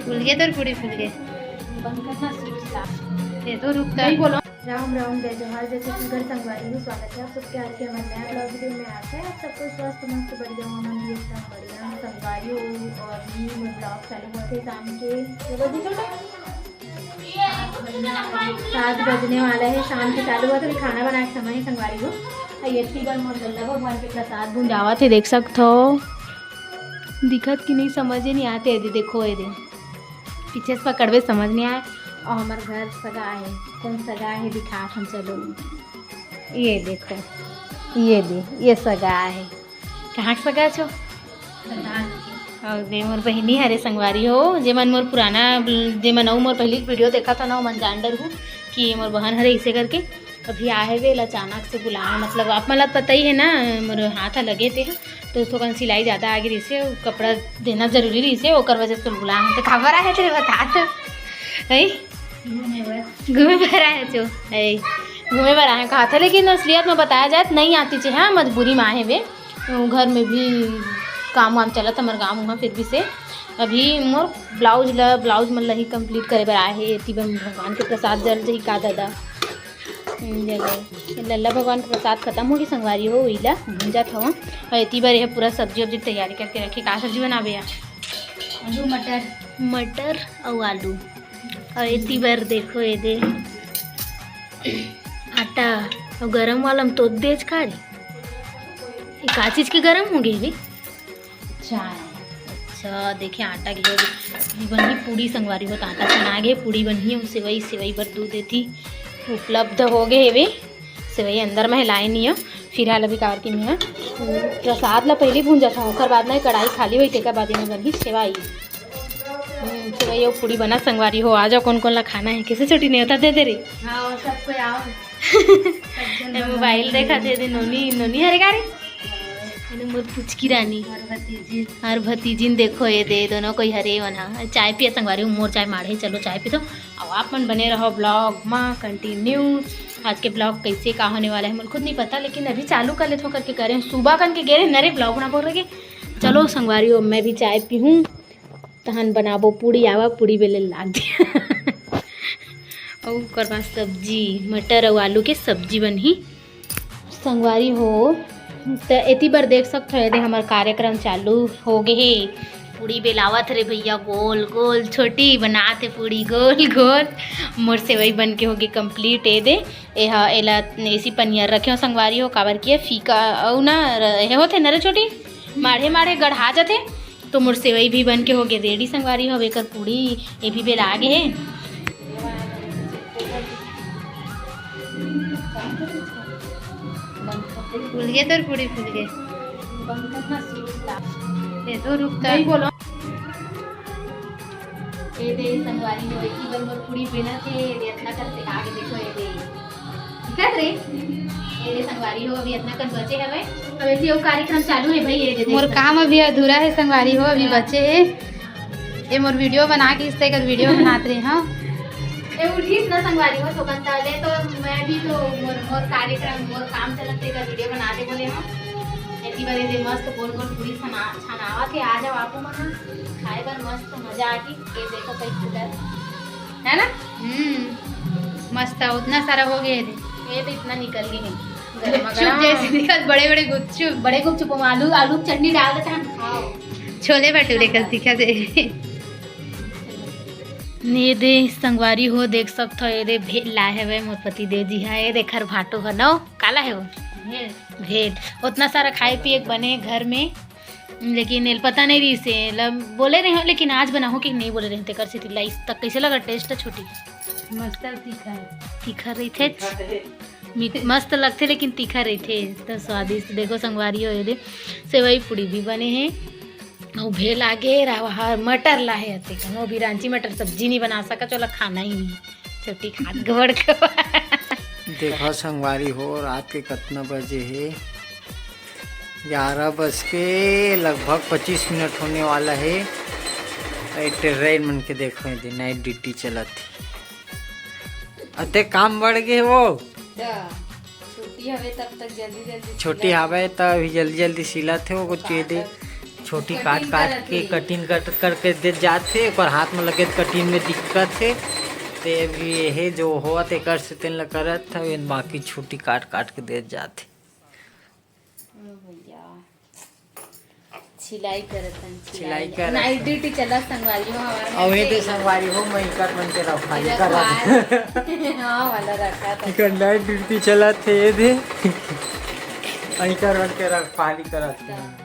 फूल गए तो पूरी फूल गए। ये तो रुकता ही बोलो। राम राम, जय जोहार, जय छत्तीसगढ़ संगवारी में स्वागत है आप सबके आज के हमारे नया ब्लॉग वीडियो में। आता है आप सबको स्वस्थ मस्त बढ़िया मन भी एकदम बढ़िया संगवारी हो। और भी ब्लॉग चालू हुआ थे शाम के 7 बजने वाला है। शाम के चालू हुआ था, खाना बना के समय संगवारी हो। ये बार मोर गल्ला भगवान के प्रसाद भुंजावा थे, देख सकते हो। दिखत कि नहीं समझ ही नहीं आते। यदि देखो ये पीछे से पकड़वे समझ नहीं आए। और हमारे घर सगा है, कौन सगा है दिखा हम। चलो ये देखो, ये सगा है। कहाँ सगा छो? और दे मोर बहनी हरे संगवारी हो। जे मन मोर पुराना जे मन मोर पहली वीडियो देखा था ना, मन जानडर हूँ कि मोर बहन हरे इसे करके अभी आए वे अचानक से बुलाए। मतलब आप मतलब पता ही है ना, मोर हाथ लगे थे तो उसको कहीं सिलाई ज़्यादा आ गई से कपड़ा देना जरूरी रही से, ओकर वजह से बुलाए। तो खबर आए थे बता तो है घूमे पर आए थे घूमे पर आए कहा था। लेकिन असलियत में बताया जाए तो नहीं आती हाँ, मजबूरी में आए वे। घर में भी काम वाम चला था हमारे गाँव वहाँ। फिर भी से अभी मोर ब्लाउज मतलब ही कंप्लीट करे पर आए है। भगवान के प्रसाद जल जही का दादा लल्ला भगवान का प्रसाद खत्म होगी संगवारी हो इला भूंजा था। और इतनी बार यह पूरा सब्जी वब्जी तैयारी करके रखे। का सब्जी बनावे यार? आलू मटर और आलू। और इतनी बार देखो ये दे आटा और गरम वाला में तो देज खा रही। का चीज़ के गरम हो गई भी चाय। अच्छा देखिए आटा की बनी पूड़ी संगवारी हो। तो आटा बना गए पूड़ी बनी है। सेवई पर दूध देती उपलब्ध हो गए वे। सेवई अंदर में हिलाई नहीं है। फिलहाल अभी कार की में प्रसाद ला पहले भूंजा था, उसके बाद में कढ़ाई खाली हुई तेकर बाद में बनी सेवई और पूड़ी बना संगवारी हो। आ जाओ कौन कौन ला खाना है। किसे छोटी नहीं होता दे दे रही हाँ सबको आओ। मोबाइल देखा दे नोनी हरे गाड़ी मोर पुचकी रानी हर भतीजिन देखो ये दे दोनों कोई हरे वना चाय पिया संगवारी मोर चाय माढ़े। चलो चाय पी दो। अब आप मन बने रहो ब्लॉग में कंटिन्यू। आज के ब्लॉग कैसे का होने वाला है मुझे खुद नहीं पता, लेकिन अभी चालू कर लेते करके करें। सुबह कन के गए नरे ब्लॉग बना बोल रहे। चलो संगवारी हो मैं भी चाय पीऊँ तहन बनाबो पूड़ी। आवा पूड़ी बेले लाग दिया और करवा सब्जी मटर और आलू के सब्जी बनी संगवारी हो। तो इतनी बार देख सकते हो हमारा कार्यक्रम चालू हो गए। पूड़ी बेलावत रे भैया गोल गोल छोटी बनाते पूड़ी गोल गोल। मोर सेवई बन के होगी कंप्लीट। दे एला ऐसी पनियर रखे हो संगवारी हो। काबर किया फीका और ना होते नरे छोटी माढ़े माढ़े गढ़ा जाते। तो मोर सेवई भी बन के होगे रेडी संगवारी हो। बेकर पूड़ी ये भी बेला गे है। फूल गए तो पूरी फूल गए। ये तो रुकता ही बोलो। ये दे संगवारी हो एक बार मोर पूड़ी बेला थे इतना करते आगे देखो ये दे कर रे ये दे संगवारी हो। अभी इतना कर बचे है भाई। अब ऐसे वो कार्यक्रम चालू है भाई। ये दे मोर काम अभी अधूरा है संगवारी हो। अभी बचे है ये मोर वीडियो बना के इस तरह का वीडियो बनाते रहे। हाँ ये उठीस ना संगवारी हो तो कंताले तो मैं भी तो मोर कार्यक्रम मोर काम चलते का वीडियो बना दे बोले। हम इतनी बार ये मस्त गोल गोल पूरी छनावा के आ जाओ आपको मन खाए पर मस्त मजा आती। ये देखो कई कलर है ना मस्त उतना सारा हो गया। ये तो इतना निकल गई नहीं गुपचुप जैसे दिखत बड़े गुपचुप आलू की चटनी डाल देते हैं खाओ। छोले भटूरे कल दिखा दे ने दे संगवारी हो। देख सकते हो ये दे भेल लाए है मोर पति देव जी है। ये देखर भाटो है न काला है वो भेल। उतना सारा खाए पिए बने घर में, लेकिन पता नहीं रही से बोले रहे हो। लेकिन आज बनाओ कि नहीं बोले रहे कर से इस तक कैसे लगा टेस्ट छोटी मस्त तीखा रही थे मस्त लगते लेकिन तीखा रही थे तो स्वादिष्ट। देखो संगवारी हो ये दे सेवई पूड़ी भी बने हैं और भेल आगे रहा मटर लाए थे। वो भी रांची मटर सब्जी नहीं बना सका। चलो खाना ही नहीं छोटी खाद गड़ देखो संगवारी हो रात के कितना बजे है 11 के लगभग 25 मिनट होने वाला है। ट्रेन मन के देखो ये नाइट ड्यूटी चला थी। अते काम बढ़ गए वो छुट्टी हवे तब तक जल्दी छोटी हवे तो अभी जल्दी सिला थे वो कुछ दे छोटी काट काट के कटिंग करके दे जाते और हाथ में लगे कटिंग में दिक्कत है ते ये जो हुआ ते कर से तेन करत था बाकी छोटी काट काट के दे जाते। सिलाई करत हन सिलाई करत नाइट ड्यूटी चला संगवारी हो हमारा और ये संगवारी हो मैं कर बन के रखाई कर हां वाला रखा था इकर नाइट ड्यूटी चला थे ये दे अई कर बन के रख पाली करत